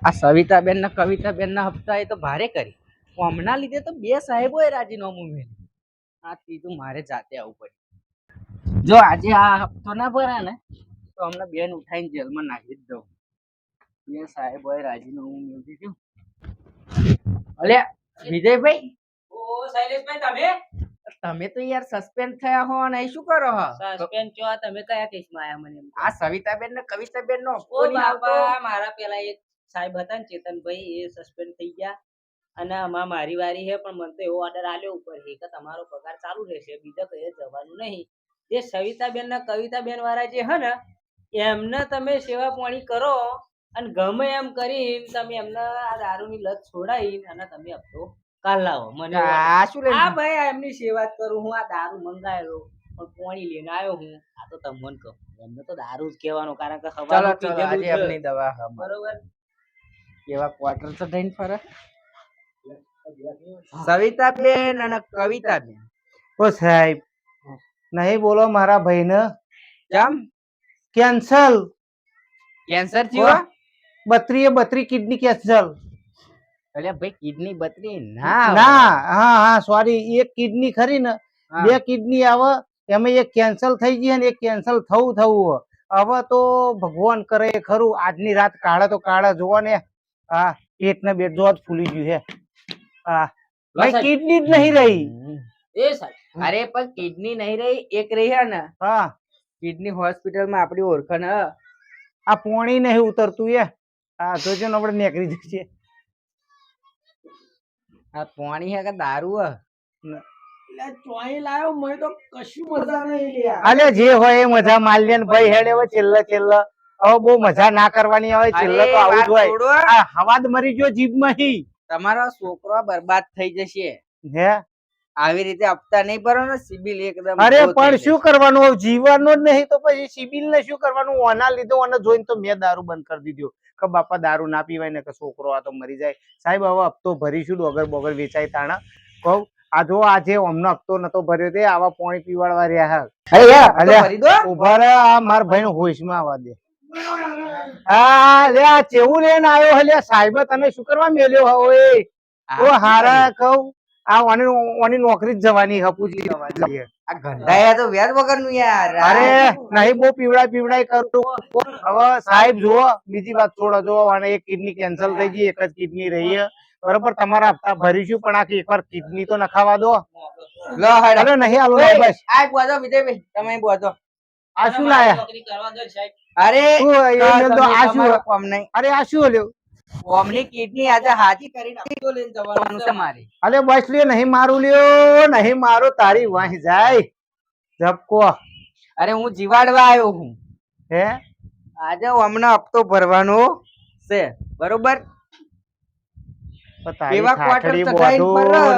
આ સવિતાબેન ને કવિતાબેન ના હપ્તા એ તો ભારે કરી. હમણાં લીધે તો બે સાહેબો એ રાજીનામું મેળવ્યું. આ ત્રીજું મારે જાતે આવવું પડ્યું. જો આજે આ હપ્તો ના ભરા ને તો અમને બેન ઉઠાઈને જેલમાં નાખી જ દઉં. બે સાહેબો એ રાજીનામું મેળવી દીધું. અલ્યા વિજયભાઈ, ઓ શૈલેષભાઈ, તમે તો યાર સસ્પેન્ડ થયા હો ને શું કરો હો? સસ્પેન્ડ છો? તમે કયા કેસમાં આયા મને? આ સવિતાબેન ને કવિતાબેન નો ઓ બાપા, મારા પેલા એક સાહેબ હતા ને ચેતનભાઈ, એ સસ્પેન્ડ થઈ ગયા અને આમાં મારી વારી છે, પણ મને તો એવો ઓર્ડર આલ્યો ઉપર કે તમારો પગાર ચાલુ રહેશે, બીજા કઈ જવાનું નહીં. જે સવિતાબેન ને કવિતાબેન વાળા જે હે ને એમને તમે સેવા પાણી કરો અને ગમે એમ કરીને તમે એમને આ દારૂની લત છોડાવી અને તમે હપ્તો કાલ લાવો મને. આ શું લે? હા ભાઈ, એમની સેવા કરું હું. આ દારૂ મંગાયેલો પણ પાણી લઈને આવ્યો હું. આ તો તમને કહું, એમને તો દારૂ જ કહેવાનું, કારણ કે ચલો ચલો આજે એમની દવા બરોબર. એવા ક્વાર્ટર તો થઈને ફરે. સવિતાબેન અને કવિતાબેન, ઓ સાહેબ નહીં બોલો મારા ભાઈને કેમ કેન્સલ. કેન્સર થયું? 32 કિડની કેન્સલ. અલ્યા ભાઈ, કિડની 32 ના ના, હા હા સોરી, એક કિડની ખરી ને, હા. 2 કિડની આવે એમાં એક કેન્સલ થઈ ગઈ ને એક કેન્સલ થવું. હવે તો ભગવાન કરે ખરું, આજની રાત કાળા તો કાળા જોવા ને. હા, પેટ ને બેટ જોવા જ ફૂલી ગયું છે. હા ભાઈ, કિડની જ નહીં રહી. એ સાહેબ, અરે પણ કિડની નહીં રહી, એક રહી હે ને. હા, કિડની હોસ્પિટલ માં આપડી ઓળખાણ હ. આ પોણી નહીં ઉતરતું એ. હા જોજો ને આપણે નીકળી જશે. આ પાણી હે કે દારૂ હે? ચોઈ લાયો, મને તો કશું મજા નહીં લ્યા. અલે જે હોય એ મજા માલ્યન ભાઈ હેડ. હવે છેલ્લે હવે બહુ મજા ના કરવાની આવે. છેલ્લે તો આવું જ હોય. આ હવાદ મરી ગયો જીભમાં હી. તમારો છોકરો બરબાદ થઈ જશે. હે આવી રીતે હપ્તા નહીં ભરો ને, સિબિલ એકદમ. અરે પણ શું કરવાનું, જીવવાનો જ નહીં તો પછી સિબિલ ને શું કરવાનું? ઓના લીધો ઓને જોઈને તો મેં દારૂ બંધ કરી દીધો કે બાપા દારૂ ના પીવાય ને, કે છોકરો આ તો મરી જાય. સાહેબ હવે હપ્તો ભરીશું, ડોગર બોગર વેચાય તાણા કહું. આ જો આજે અમને હપ્તો નતો ભર્યો તે આવા પાણી પીવાડવા રહ્યા. ઉભા રે, આ માર ભાઈ નું હોશમાં આવવા દે. હા લે, આ ચેવું લઈને આવ્યો હે સાહેબ? તને શું કરવા મેલ્યો હવે? ઓ હારા કહું, આ ઓની નોકરી જ જવાની હપુજી જવાની. આ ગંધાયા તો વ્યાજ વગર નું યાર. અરે નહીં બહુ પીવડાય કરું. હવે સાહેબ જુઓ, બીજી વાત છોડો. જો અને એક કિડની કેન્સલ થઈ ગઈ, એક જ કિડની રહી છે. બરોબર, તમારા હપ્તા ભરીશું, પણ આખી એકવાર કિડની તો નખાવા દો. લો હેડ. અરે નહીં આલો બસ. આ બોજો વિજયભાઈ, તમે બોજો. આ શું લાયા? નોકરી કરવા દો સાહેબ. અરે આ શું? કોમ નહીં. અરે આ શું લ્યો? કોમની કિડની આજે હાજી કરીને હપ્તો લઈને જવાનું છે મારે. અરે બસ લ્યો, નહીં મારું લ્યો, નહીં મારો તારી વાહી જાય ઝપકો. અરે હું જીવાડવા આવ્યો હું. હે આજે હમણાં હપ્તો ભરવાનો છે, બરોબર?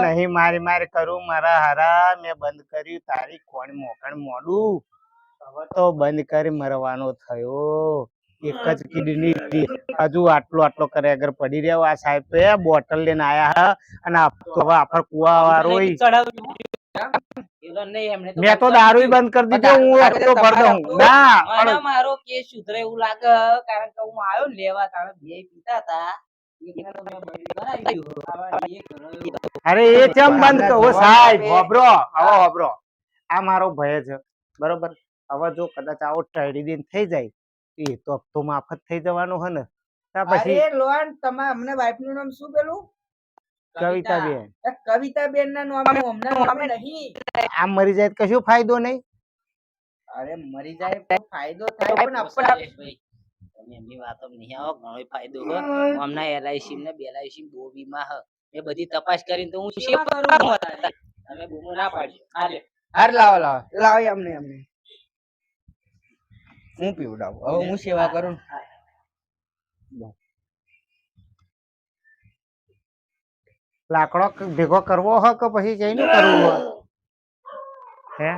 નહીં મારી કરું મારા હારા. મેં બંધ કર્યું તારી કોણ મોકણ મોડું. હવે તો બંધ કરી મરવાનો થયો. એક જ કિડની હજુ આટલો કરે અગર પડી રહ્યો. આ સાહેબ તો એ બોટલ લઈને આયા અને હવે આફર કુવા વાળો. મેં તો દારૂ બંધ કરી દીધો. હું હપ્તો ભર દઉં. ના, મારો કેસ સુધરે એવું લાગે, કારણ કે હું આવ્યો લેવા તારે બે પીતા હતા. અરે એ ચમ બંધ કહો સાહેબ? હોબરો હવે હોબરો, આ મારો ભય છે, બરોબર? હવે જો કદાચ આવો ટાઈડી દિન થઈ જાય એ તો હપ્તો માફત થઈ જવાનો હે ને. પછી લોન તમારે અમને વાઇફ નું નામ શું પેલું? કવિતાબેન. કવિતાબેન ના નામે અમને નામે નહીં. આમ મરી જાય કશું ફાયદો નહીં. અરે મરી જાય તો ફાયદો થાય, પણ આપણે એમની વાતો નહીં આવો, ઘણો ફાયદો હોય. હમણાં LIC ને BLIC બહુ વીમા હ. એ બધી તપાસ કરીને તો હું સેવા કરું. તમે બૂમો ના પાડજો. હાર લાવો એમને હું પીવડાવું. હવે હું સેવા કરું. લાકડો ભેગો કરવો હ કે પછી જઈને કરવું હે?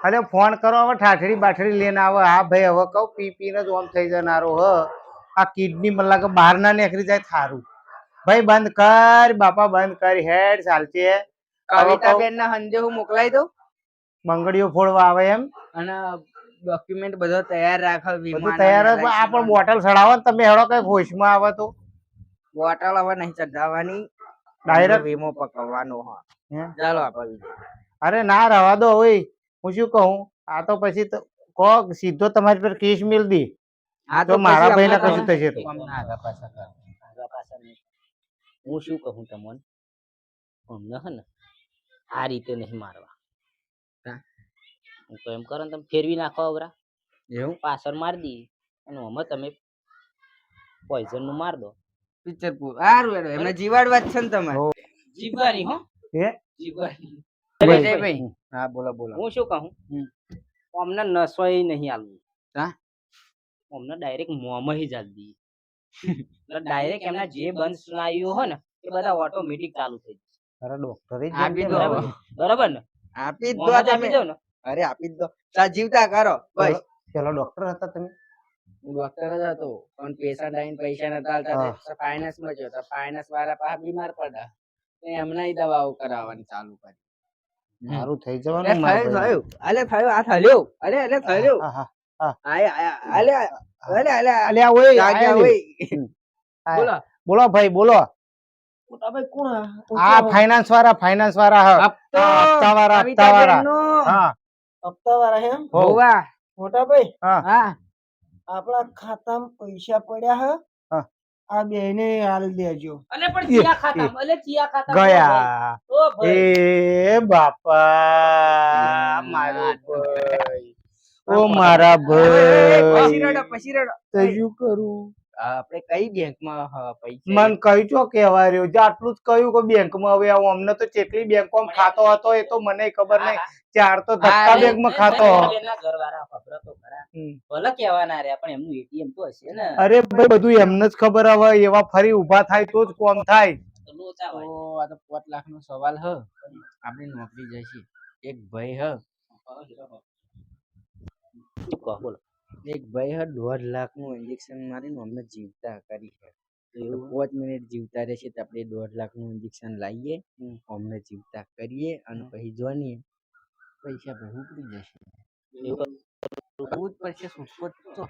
અરે ફોન કરો, હવે ઠાઠડી બાઠડી લઈને આવે. હા ભાઈ, હવે કહું પીને જ ઓમ થઈ જનારો હ. આ કિડની મને લાગે બહાર ના નીકળી જાય થારું. ભાઈ બંધ કર બાપા, બંધ કર. હેડ ચાલશે. કવિતાબેન ના હંજે હું મોકલાઈ દઉં. બંગડીઓ ફોડવા આવે એમ? અને ડોક્યુમેન્ટ બધો તૈયાર રાખો. બધું તૈયાર જ, આ પણ બોટલ ચડાવો ને તમે હેડો કઈ હોશમાં આવે તો બોટલ હવે નહીં ચઢાવવાની, ડાયરેક્ટ વીમો પકવવાનો હોય. ચાલો આપણે અરે ના રવા દો હવે, હું શું કહું, આ તો પછી તો કો સીધો તમારી પર કેસ મેલ દી. હા તો મારા ભાઈને કશું થશે તો આગા પાછા કરો. આગા પાછા નહીં. હું શું કહું તમને, અમને હે ને આ રીતે નહીં મારવા. હા. હું તો એમ કરો ને તમે ફેરવી નાખો અવરા, એવું પાછળ મારી દઈએ અને આમાં તમે પોઈઝન નું માર દો. પિક્ચર પૂરું સારું હેડો. એમને જીવાડવા જ છે ને તમારે. હો. જીવવાની હો, હે જીવવાની. વિજયભાઈ હા બોલો બોલો. હું શું કહું, હમ. અમને નસોય નહીં આલવું. હા? અમને ડાયરેક્ટ મોંમાં જ આલી દઈએ. એટલે ડાયરેક્ટ એમના જે બંધ સ્નાયુઓ હોય ને એ બધા ઓટોમેટિક ચાલુ થઈ જશે. અરે ડોક્ટરે જ આપી દો બરાબર ને? બરાબર ને? આપી જ દો મોંમાં જ તમે. આપી દો ને. અરે આપી જ દો. ચા જીવતા કરો બસ. પેલો ડોક્ટર હતા તમે? ડોક્ટર જ હતો પણ પેશન્ટ આવીને પૈસા નતા આલતા, ફાઇનાન્સ માં ગયો તો ફાઇનાન્સ વાળા પાછા બીમાર પડ્યા, એમને દવાઓ કરાવવાની ચાલુ કરી. સારું થઈ અલે જવાનું મારા થયું ભાઈ. થયું. અલે થયું આ થયું. અલે અલે થયું. હા, હા. આય આય અલે અલે અલે અલ્યા ઓય જાગ્યા આયા હોય. હા. બોલો. બોલો ભાઈ બોલો. મોટાભાઈ કોણ આ? આ ફાઇનાન્સ વાળા હા. હપ્તો હપ્તા વાળા કવિતાબેનનો. હા હપ્તા વાળા એમ હો. હોવા. મોટા ભાઈ હા હા આપણા ખાતામાં પૈસા પડ્યા હે હા. આ બેને હાલ દેજો. અલે પણ ચિયા ખાતામાં, અલે ચિયા ખાતામાં ગયા. ઓ ભાઈ. એ બાપા મારો ભાઈ, ઓ મારા પછી ભાઈ, રડો પછી રડો. તો શું કરું? આપણે કઈ બેંકમાં પૈસા મન કઈ ચો કહેવા રહ્યો છે, આટલું જ કહ્યું કે બેંકમાં હવે આવું, અમને તો કેટલી બેંકોમાં ખાતો હતો એ તો મને ખબર નહીં. ચાર તો ધક્કા બેંકમાં ખાતો. બેનના ઘરવાળા ખબર તો ખરા. હમ. ભલે કહેવાના રહ્યા પણ એમનું એટીએમ તો હશે ને. અરે ભાઈ બધું એમને જ ખબર હવે, એવા ફરી ઉભા થાય તો જ કોમ થાય. તો લોચા તો હોય. આ તો 5 લાખ નો સવાલ હ. આપણી નોકરી જશે. એક ભાઈ હ શું કહો, બોલો. એક ભાઈ હ 1.5 લાખ નું ઇન્જેક્શન મારીને અમને જીવતા કરી છે. તો 5 મિનિટ જીવતા રહેશે તો આપણે 1.5 લાખ નું ઇન્જેક્શન લાવીએ, અમને જીવતા કરીએ અને પછી જોનીએ પૈસા ભાઈ ઉપડી જશે. એવું કરવું જ પડશે. છૂટકો જ તો.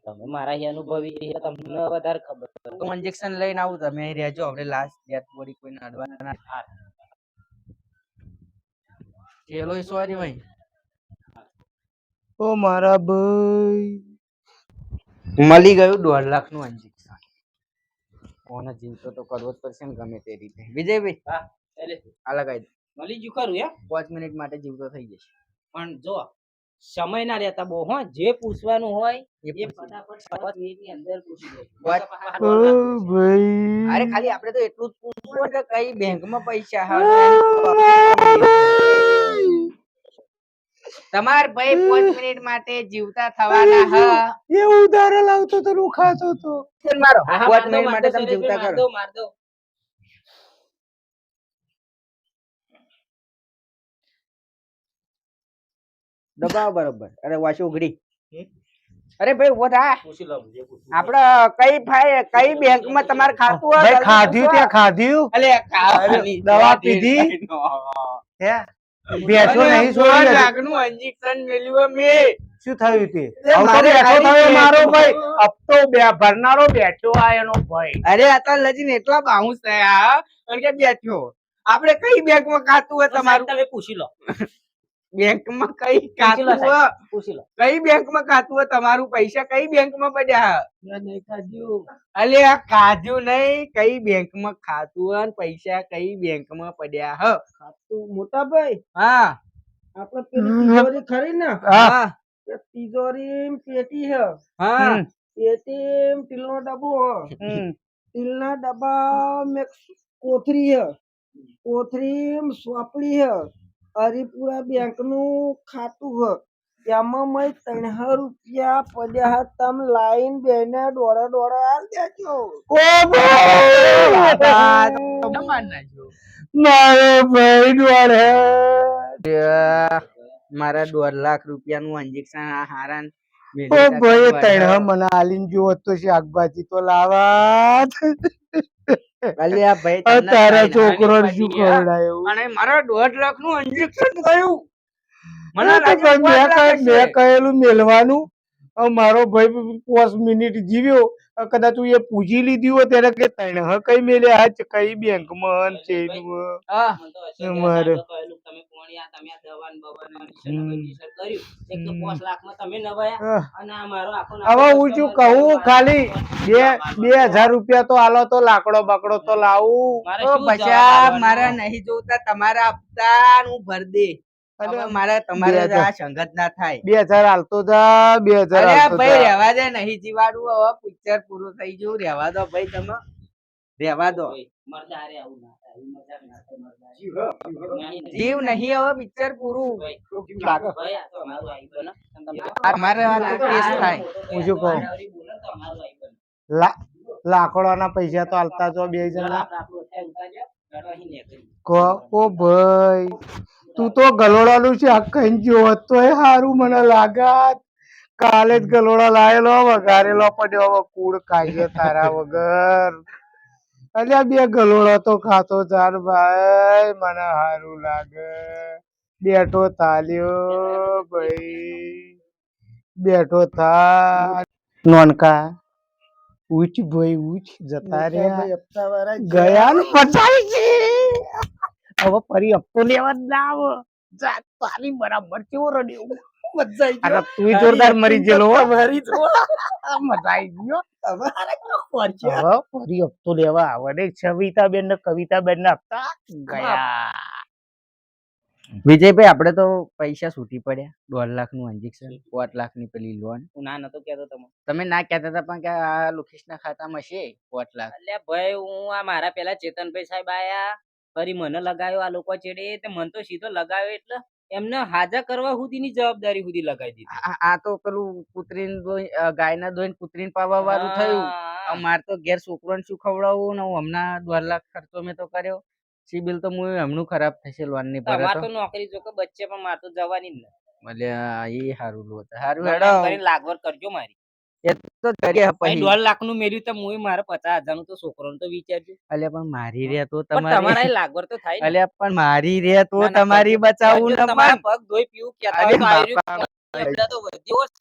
તમે મારા અહીં અનુભવી છે, તમને વધારે ખબર. હું ઇન્જેક્શન લઈને આવું, તમે અહીં રહેજો. આપણે લાસ્ટ ડેટ બોડી કોઈને અડવાના ના. ચલો સોરી ભાઈ. ઓ મારા ભાઈ, મળી ગયું 1.5 લાખ નું ઇન્જેક્શન. કોને જીવતો તો કરવો જ પડશે ને ગમે તે રીતે. વિજયભાઈ હા, એટલે આ લગાવી દો. મળી ગયું ખરું હે. 5 મિનિટ માટે જીવતો થઈ જશે. પણ જો સમય ના રહેતા બહુ હો, જે પૂછવાનું હોય એ એ પૂછી ફટાફટ 5 મિનિટની અંદર પૂછી લે. વાત. ઓ ભાઈ, અરે ખાલી આપણે તો એટલું જ પૂછવું કે કઈ બેંકમાં પૈસા હ. તમાર ભાઈ 5 મિનિટ માટે જીવતા થવાના હ. એ ઉધારે લાવતો તો હું ખાતો તો. મારો હા, 5 મિનિટ માટે તમે જીવતા માર કરો. દો, માર દો. દબાવો બરોબર. અરે વાસુ ઉઘડી. અરે ભાઈ ઉભો થા. પૂછી લો, જે પૂછવું. આપડે કઈ બેંકમાં તમારે ખાતું હોય ભાઈ જલ્દી ખાધ્યું પૂછો. ત્યાં ખાધ્યું અલે ખાવાની દવા પીધી? હે બેઠો નહીં છોડી હજી. લાખનું injection મેલ્યું હે મેં. શું થયું તે? એ આવું તો મારે બેઠો ખાલી થયો મારો બેઠો. ભાઈ, હપ્તો ભરનારો બેઠો આ એનો ભાઈ. અરે અત્યારે લજીને એટલા બાઉન્સ થયા કારણ કે બેઠો. આપણે કઈ બેંકમાં ખાતું હોય તો સાહેબ તમારું? તમે પૂછી લો. બેંકમાં કઈ પૂછી લો ખાતું સાહેબ, હોય? પૂછી લો. કઈ બેંકમાં ખાતું હોય તમારું? પૈસા કઈ બેંકમાં પડ્યા? મેં નહીં ખાધ્યું. અલે આ કાજુ નહીં, કઈ બેંકમાં ખાતું હોય ને પૈસા કઈ બેંકમાં પડ્યા હ? ખાતું મોટા ભાઈ હા આપણે પેલી તિજોરી ખરી ને હા એ તિજોરી પેટી હે, હા પેટી ટીલનો ડબ્બો હે, ટીલના ડબ્બા મેં કોથરી હે, કોથરી સોપડી હે, હરિપુરા બેંક નું ખાતું હે. એમાં મેં 300 રૂપિયા પડ્યા હે. તમે લાઈન બેને દોડા હાલ દેજો. ઓ ભાઈ, મારો ભાઈ દોડે. મારા 1.5 લાખ રૂપિયાનું ઇન્જેક્શન આ હારાન ઓ ભાઈ તૈણ મને આલીન જો તો શાકભાજી તો લાવાત. અલ્યા ભાઈ આ તમને તારા ખાઈને છોકરો હાની શું પડી હે? ખવડાયું? અને મારા 1.5 લાખ નું ઇન્જેક્શન થયું. મને એ તો લાગે ભાઈ 5 લાખ હશે. મેં કહેલું મેલવાનું. હવે મારો ભાઈ 5 મિનિટ જીવ્યો. કદાચ તું એ પૂછી લીધી હોય ત્યારે કે તને હ કઈ મેલે આજ કઈ બેંકમાં છે હા મને તો હશે કે મારે. સાહેબે કહેલું કે તમે પોણી આ તમે આ દવા ને બવા ને નિશાન બગીચા કર્યું. એક તો 5 લાખમાં તમે નવાયા અને આ મારો આખો હવે હું શું કહું ખાલી 2000 રૂપિયા તો આલો તો લાકડો બાકડો તો લાવું. મારે તો શું જવાબ બચા આલવાનો? મારા નહીં જોતા તમારા હપ્તા હું ભર દે. અરે હવે મારે તમારે 2000 આ સંગત ના થાય. 2000 હાલતો જા 2000 અરે હાલતો ભાઈ જા. રહેવા દે નહીં જીવાડું હવે પિક્ચર પૂરું થઈ ગયું રહેવા દો ભાઈ તમે રહેવા દો. ઓય, મરદારે આવું ના થાય, આવું મજાક ના થાય, મરદારે. નહીં, નહીં. જીવ નહીં હવે પિક્ચર પૂરું. ભાઈ, લાગે. ભાઈ, આ તો અમારું આઈબન હે. તમે અમારે આ તો કેસ થાય. હું શું કહું? વારાવરી બોલે ને તો અમારું આઈબન. લાકડાના પૈસા તો હાલતા જો 2 જણા. જરા આપણું અત્યારે ઉતારજો, ગાડો અહીં નીકળી. ઓ ભાઈ તું તો ગલોડાનું શાક કઈ જો તોય હારું મને લાગત. કાલે જ ગલોડા લાયેલો વઘારેલો પડ્યો હવે કુડ ખાઈએ તારા વગર. અલ્યા 2 ગલોડા તો ખાતો ચાર ભાઈ મને હારું લાગે. બેઠો તાલ્યો ભાઈ બેઠો થા નોનકા ઉચ ભાઈ ઉચ જતા રહ્યા ગયા ને પચાવી છે. હવે ફરી હપ્તો લેવા જ ના આવે. જા તારી બરાબર કેવો રડ્યો મજા આવી ગયો. તું જોરદાર મરી ગયેલો હો. મજા આવી ગયો. હવે ફરી હપ્તો લેવા આવે ને સવિતાબેન ને કવિતાબેન ના હપ્તા ગયા. વિજયભાઈ આપણે તો પૈસા છૂટી પડ્યા 1.5 લાખ નું ઇન્જેક્શન 5 લાખ ની પેલી લોન. હું ના નતો કહેતો તમને. તમે ના કહેતા હતા પણ કે આ લુખેશ ના ખાતામાં છે 5 લાખ. અલ્યા ભાઈ હું આ મારા પેલા ચેતનભાઈ સાહેબ આયા ફરી મને લગાવ્યો આ લોકો ચેડે તે મને તો સીધો લગાવ્યો એટલે એમને હાજા કરવા સુધીની જવાબદારી સુધી લગાવી દીધી. આ તો પેલું કૂતરીને ગાયના દોઈને કૂતરીને પાવા વાળું થયું. હા. માર તો ઘેર છોકરાને શું ખવડાવવું ને હું હમણાં 1.5 લાખ ખર્ચો મેં તો કર્યો. સિબિલ તો હું એમનું ખરાબ થશે લોન ની પર તમાર તો નોકરી જો કે બચ્ચે પણ માર તો જવાની જ એટલે એ હારું લો હારું ને હેડો કરીને લાગવડ કરજો મારી. એ તો કરીએ ભાઈ પછી 1.5 લાખ નું મેળ્યું તો હું મારે 50,000 નું તો છોકરો તો વિચારજો. અલ્યા પણ મારી રે તો પણ તમારા તમારી લાગવડ તો થાય ને. અલ્યા પણ મારી રે તો ના, ના, તમારી કરજો. બચાવું કરજો, ને તમારા પણ પગ ધોઈ પીવું કહેતા અરે હોય તો આયરું બાપા. બધા તો વધ્યો જ.